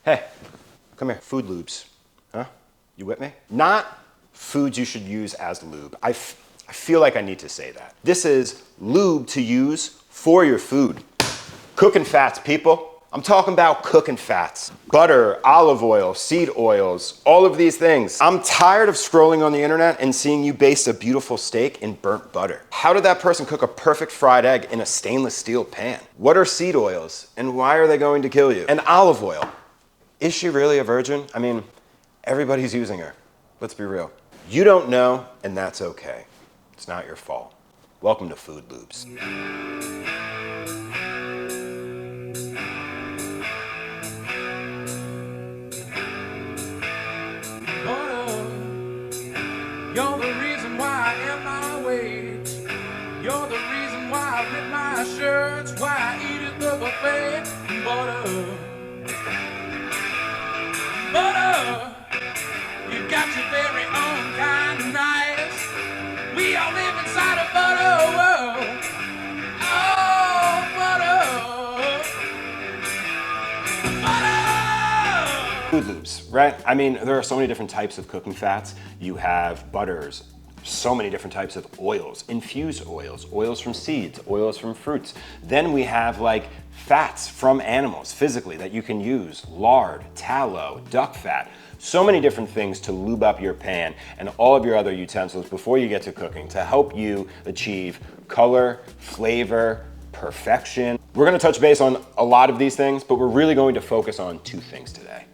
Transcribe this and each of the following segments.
Hey, come here. Food lubes. Huh? You with me? Not foods you should use as lube. I feel like I need to say that. This is lube to use for your food. Cooking fats, people. I'm talking about cooking fats. Butter, olive oil, seed oils, all of these things. I'm tired of scrolling on the internet and seeing you baste a beautiful steak in burnt butter. How did that person cook a perfect fried egg in a stainless steel pan? What are seed oils and why are they going to kill you? And olive oil. Is she really a virgin? I mean, everybody's using her. Let's be real. You don't know, and that's okay. It's not your fault. Welcome to Food Lubes. You're the reason why I am my weight. You're the reason why I rip my shirts, why I eat at the buffet. Butter, butter, you got your very own kind of nice. We all live inside a butter world. Oh, butter, butter. Food lubes, right? I mean, there are so many different types of cooking fats. You have butters, so many different types of oils, infused oils, oils from seeds, oils from fruits. Then we have like fats from animals physically that you can use, lard, tallow, duck fat, so many different things to lube up your pan and all of your other utensils before you get to cooking to help you achieve color, flavor, perfection. We're gonna touch base on a lot of these things, but we're really going to focus on two things today: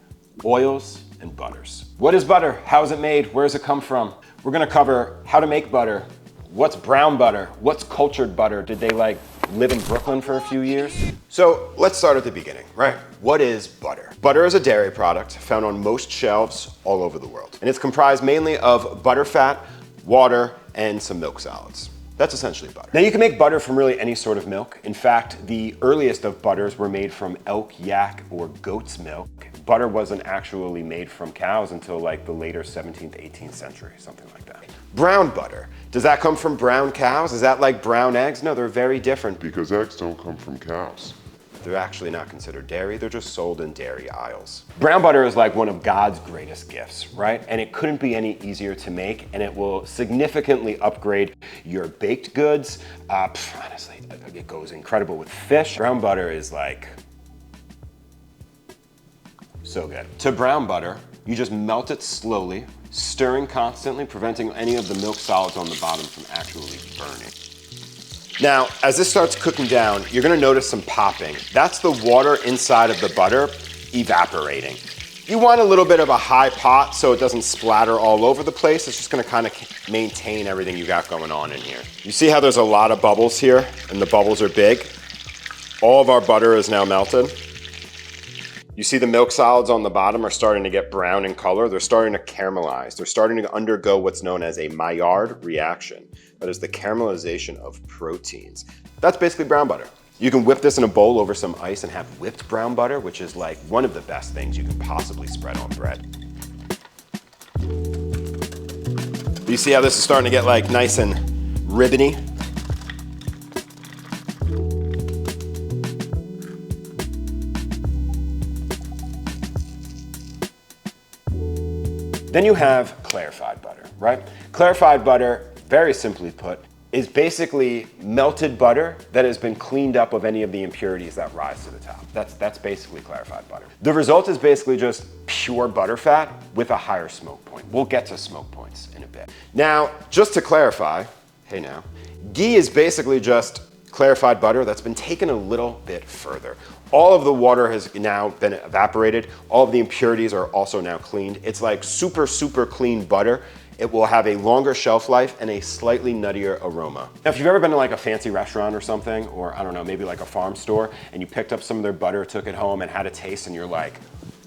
oils and butters. What is butter? How is it made? Where does it come from? We're gonna cover how to make butter, what's brown butter, what's cultured butter. Did they like live in Brooklyn for a few years? So let's start at the beginning, right? What is butter? Butter is a dairy product found on most shelves all over the world. And it's comprised mainly of butter fat, water, and some milk solids. That's essentially butter. Now you can make butter from really any sort of milk. In fact, the earliest of butters were made from elk, yak, or goat's milk. Butter wasn't actually made from cows until like the later 17th, 18th century, something like that. Brown butter. Does that come from brown cows? Is that like brown eggs? No, they're very different. Because eggs don't come from cows. They're actually not considered dairy, they're just sold in dairy aisles. Brown butter is like one of God's greatest gifts, right? And it couldn't be any easier to make, and it will significantly upgrade your baked goods. Honestly, it goes incredible with fish. Brown butter is like, so good. To brown butter, you just melt it slowly, stirring constantly, preventing any of the milk solids on the bottom from actually burning. Now, as this starts cooking down, you're gonna notice some popping. That's the water inside of the butter evaporating. You want a little bit of a high pot so it doesn't splatter all over the place. It's just gonna kind of maintain everything you got going on in here. You see how there's a lot of bubbles here and the bubbles are big? All of our butter is now melted. You see the milk solids on the bottom are starting to get brown in color. They're starting to caramelize. They're starting to undergo what's known as a Maillard reaction. That is the caramelization of proteins. That's basically brown butter. You can whip this in a bowl over some ice and have whipped brown butter, which is like one of the best things you can possibly spread on bread. You see how this is starting to get like nice and ribbony? Then you have clarified butter, right? Clarified butter, very simply put, is basically melted butter that has been cleaned up of any of the impurities that rise to the top. That's basically clarified butter. The result is basically just pure butter fat with a higher smoke point. We'll get to smoke points in a bit. Now, just to clarify, hey now, ghee is basically just clarified butter that's been taken a little bit further. All of the water has now been evaporated. All of the impurities are also now cleaned. It's like super, super clean butter. It will have a longer shelf life and a slightly nuttier aroma. Now, if you've ever been to like a fancy restaurant or something, or I don't know, maybe like a farm store, and you picked up some of their butter, took it home and had a taste, and you're like,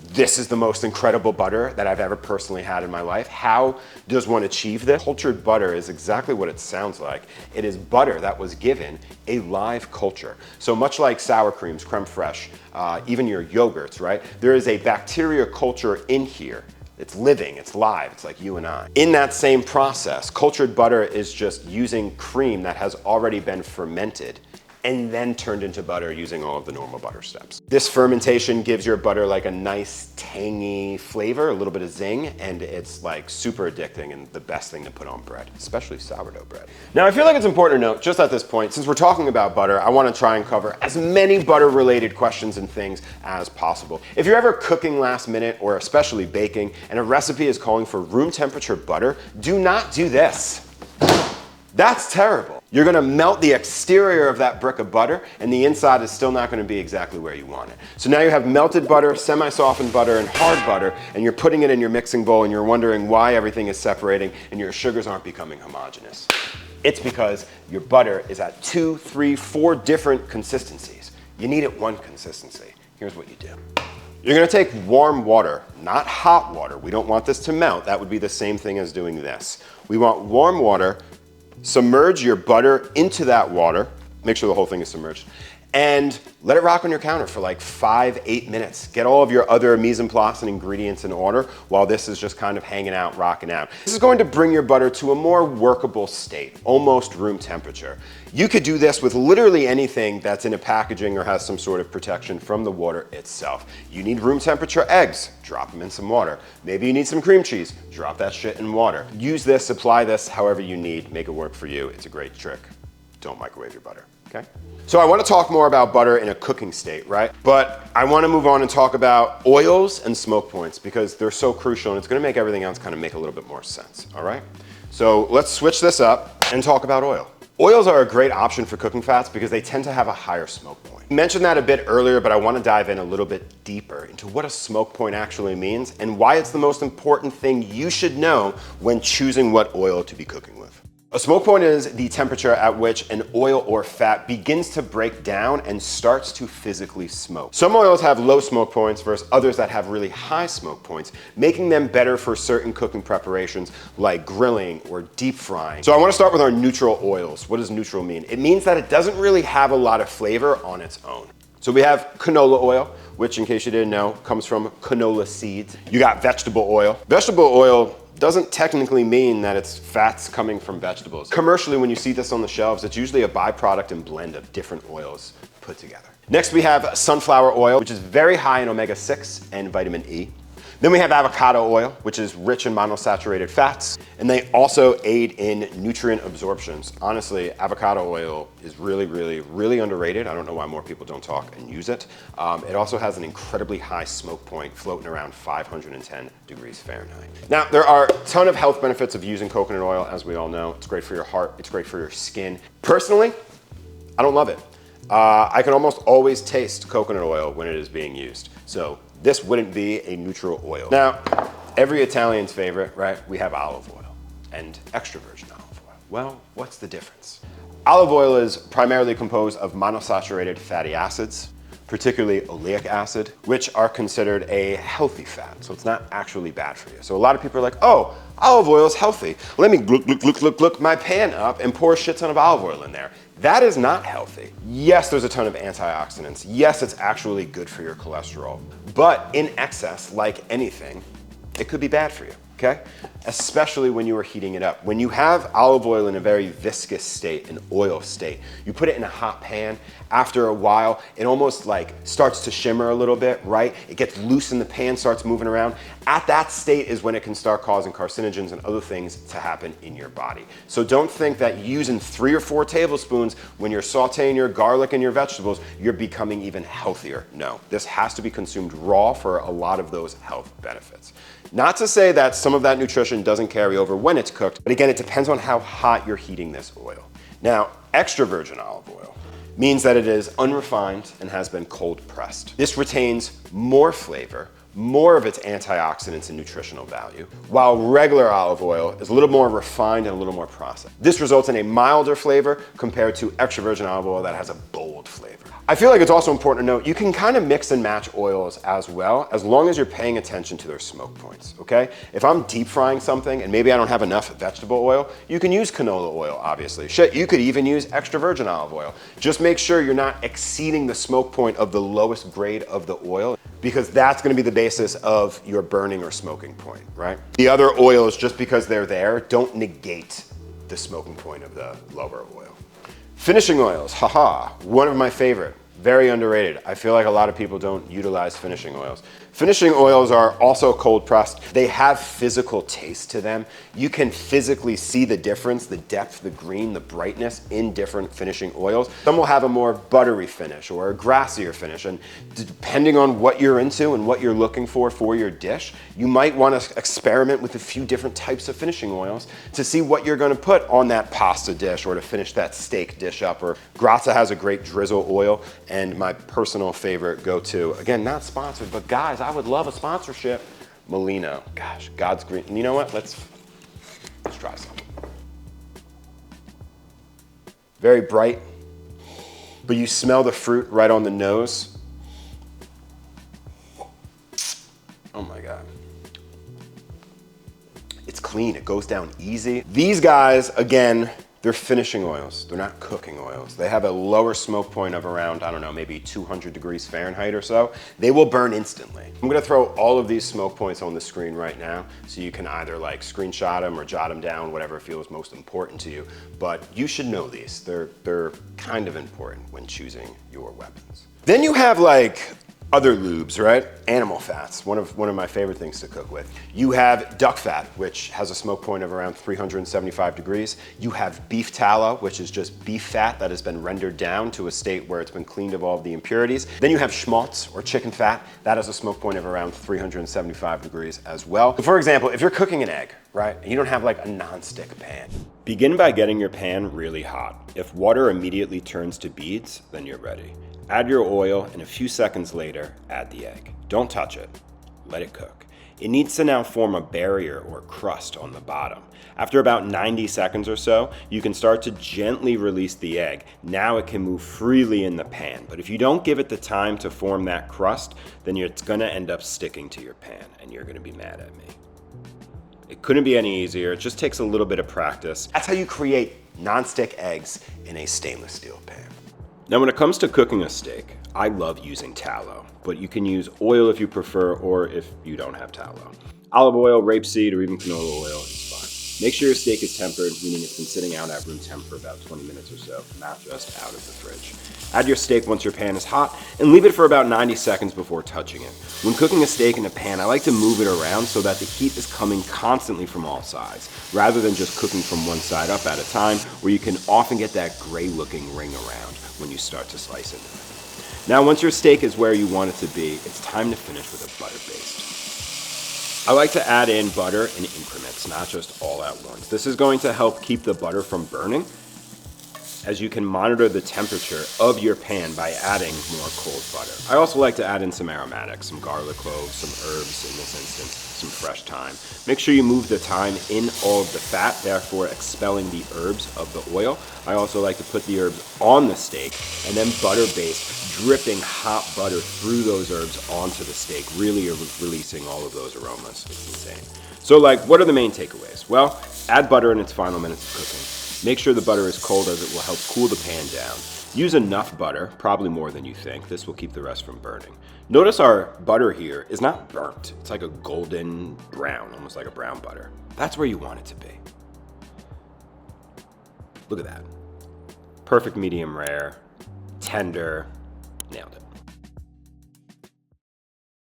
this is the most incredible butter that I've ever personally had in my life. How does one achieve this? Cultured butter is exactly what it sounds like. It is butter that was given a live culture. So much like sour creams, creme fraiche, even your yogurts, right? There is a bacteria culture in here. It's living, it's live, it's like you and I. In that same process, cultured butter is just using cream that has already been fermented and then turned into butter using all of the normal butter steps. This fermentation gives your butter like a nice tangy flavor, a little bit of zing, and it's like super addicting and the best thing to put on bread, especially sourdough bread. Now I feel like it's important to note, just at this point, since we're talking about butter, I want to try and cover as many butter related questions and things as possible. If you're ever cooking last minute or especially baking and a recipe is calling for room temperature butter, do not do this. That's terrible. You're gonna melt the exterior of that brick of butter and the inside is still not gonna be exactly where you want it. So now you have melted butter, semi-softened butter, and hard butter, and you're putting it in your mixing bowl and you're wondering why everything is separating and your sugars aren't becoming homogeneous. It's because your butter is at 2, 3, 4 different consistencies. You need it one consistency. Here's what you do. You're gonna take warm water, not hot water. We don't want this to melt. That would be the same thing as doing this. We want warm water. Submerge your butter into that water, make sure the whole thing is submerged, and let it rock on your counter for like 5-8 minutes. Get all of your other mise en place and ingredients in order while this is just kind of hanging out, rocking out. This is going to bring your butter to a more workable state, almost room temperature. You could do this with literally anything that's in a packaging or has some sort of protection from the water itself. You need room temperature eggs, drop them in some water. Maybe you need some cream cheese, drop that shit in water. Use this, apply this however you need, make it work for you. It's a great trick. Don't microwave your butter, okay? So I want to talk more about butter in a cooking state, right? But I want to move on and talk about oils and smoke points because they're so crucial and it's going to make everything else kind of make a little bit more sense, all right? So let's switch this up and talk about oil. Oils are a great option for cooking fats because they tend to have a higher smoke point. I mentioned that a bit earlier, but I want to dive in a little bit deeper into what a smoke point actually means and why it's the most important thing you should know when choosing what oil to be cooking with. A smoke point is the temperature at which an oil or fat begins to break down and starts to physically smoke. Some oils have low smoke points versus others that have really high smoke points, making them better for certain cooking preparations like grilling or deep frying. So I want to start with our neutral oils. What does neutral mean? It means that it doesn't really have a lot of flavor on its own. So we have canola oil, which in case you didn't know, comes from canola seeds. You got vegetable oil. Vegetable oil doesn't technically mean that it's fats coming from vegetables. Commercially, when you see this on the shelves, it's usually a byproduct and blend of different oils put together. Next, we have sunflower oil, which is very high in omega-6 and vitamin E. Then we have avocado oil, which is rich in monosaturated fats, and they also aid in nutrient absorptions. Honestly, avocado oil is really underrated. I don't know why more people don't talk and use it. It also has an incredibly high smoke point, floating around 510 degrees Fahrenheit. Now, there are a ton of health benefits of using coconut oil, as we all know. It's great for your heart, it's great for your skin. Personally, I don't love it. I can almost always taste coconut oil when it is being used. So this wouldn't be a neutral oil. Now, every Italian's favorite, right? We have olive oil and extra virgin olive oil. Well, what's the difference? Olive oil is primarily composed of monosaturated fatty acids, particularly oleic acid, which are considered a healthy fat. So it's not actually bad for you. So a lot of people are like, oh, olive oil is healthy. Let me gluck my pan up and pour a shit ton of olive oil in there. That is not healthy. Yes, there's a ton of antioxidants. Yes, it's actually good for your cholesterol. But in excess, like anything, it could be bad for you, okay? Especially when you are heating it up. When you have olive oil in a very viscous state, an oil state, you put it in a hot pan, after a while, it almost like starts to shimmer a little bit, right? It gets loose in the pan, starts moving around. At that state is when it can start causing carcinogens and other things to happen in your body. So don't think that using 3 or 4 tablespoons when you're sauteing your garlic and your vegetables, you're becoming even healthier. No, this has to be consumed raw for a lot of those health benefits. Not to say that some of that nutrition doesn't carry over when it's cooked, but again, it depends on how hot you're heating this oil. Now, extra virgin olive oil means that it is unrefined and has been cold pressed. This retains more flavor, more of its antioxidants and nutritional value, while regular olive oil is a little more refined and a little more processed. This results in a milder flavor compared to extra virgin olive oil that has a bold flavor. I feel like it's also important to note you can kind of mix and match oils as well, as long as you're paying attention to their smoke points, okay? If I'm deep frying something and maybe I don't have enough vegetable oil, you can use canola oil, obviously. Shit, you could even use extra virgin olive oil. Just make sure you're not exceeding the smoke point of the lowest grade of the oil, because that's gonna be the basis of your burning or smoking point, right? The other oils, just because they're there, don't negate the smoking point of the lower oil. Finishing oils, haha, one of my favorite. Very underrated. I feel like a lot of people don't utilize finishing oils. Finishing oils are also cold pressed. They have physical taste to them. You can physically see the difference, the depth, the green, the brightness in different finishing oils. Some will have a more buttery finish or a grassier finish, and depending on what you're into and what you're looking for your dish, you might want to experiment with a few different types of finishing oils to see what you're going to put on that pasta dish or to finish that steak dish up. Or Grazia has a great drizzle oil, and my personal favorite go-to, again, not sponsored, but guys, I would love a sponsorship. Molino, gosh, God's green. You know what? Let's try some. Very bright, but you smell the fruit right on the nose. Oh my God. It's clean, it goes down easy. These guys, again, they're finishing oils. They're not cooking oils. They have a lower smoke point of around, I don't know, maybe 200 degrees Fahrenheit or so. They will burn instantly. I'm gonna throw all of these smoke points on the screen right now so you can either like screenshot them or jot them down, whatever feels most important to you. But you should know these. They're kind of important when choosing your weapons. Then you have like other lubes, right? Animal fats, one of my favorite things to cook with. You have duck fat, which has a smoke point of around 375 degrees. You have beef tallow, which is just beef fat that has been rendered down to a state where it's been cleaned of all of the impurities. Then you have schmaltz, or chicken fat. That has a smoke point of around 375 degrees as well. So for example, if you're cooking an egg, right, and you don't have like a non-stick pan, begin by getting your pan really hot. If water immediately turns to beads, then you're ready. Add your oil, and a few seconds later, add the egg. Don't touch it. Let it cook. It needs to now form a barrier or crust on the bottom. After about 90 seconds or so, you can start to gently release the egg. Now it can move freely in the pan, but if you don't give it the time to form that crust, then it's gonna end up sticking to your pan, and you're gonna be mad at me. It couldn't be any easier. It just takes a little bit of practice. That's how you create non-stick eggs in a stainless steel pan. Now when it comes to cooking a steak, I love using tallow, but you can use oil if you prefer or if you don't have tallow. Olive oil, rapeseed, or even canola oil is fine. Make sure your steak is tempered, meaning it's been sitting out at room temp for about 20 minutes or so, not just out of the fridge. Add your steak once your pan is hot and leave it for about 90 seconds before touching it. When cooking a steak in a pan, I like to move it around so that the heat is coming constantly from all sides, rather than just cooking from one side up at a time, where you can often get that gray looking ring around when you start to slice into it. Now once your steak is where you want it to be, it's time to finish with a butter paste. I like to add in butter in increments, not just all at once. This is going to help keep the butter from burning, as you can monitor the temperature of your pan by adding more cold butter. I also like to add in some aromatics, some garlic cloves, some herbs in this instance, some fresh thyme. Make sure you move the thyme in all of the fat, therefore expelling the herbs of the oil. I also like to put the herbs on the steak and then butter based, dripping hot butter through those herbs onto the steak, really releasing all of those aromas. It's insane. So like, what are the main takeaways? Well, add butter in its final minutes of cooking. Make sure the butter is cold, as it will help cool the pan down. Use enough butter, probably more than you think. This will keep the rest from burning. Notice our butter here is not burnt. It's like a golden brown, almost like a brown butter. That's where you want it to be. Look at that. Perfect medium rare, tender, nailed it.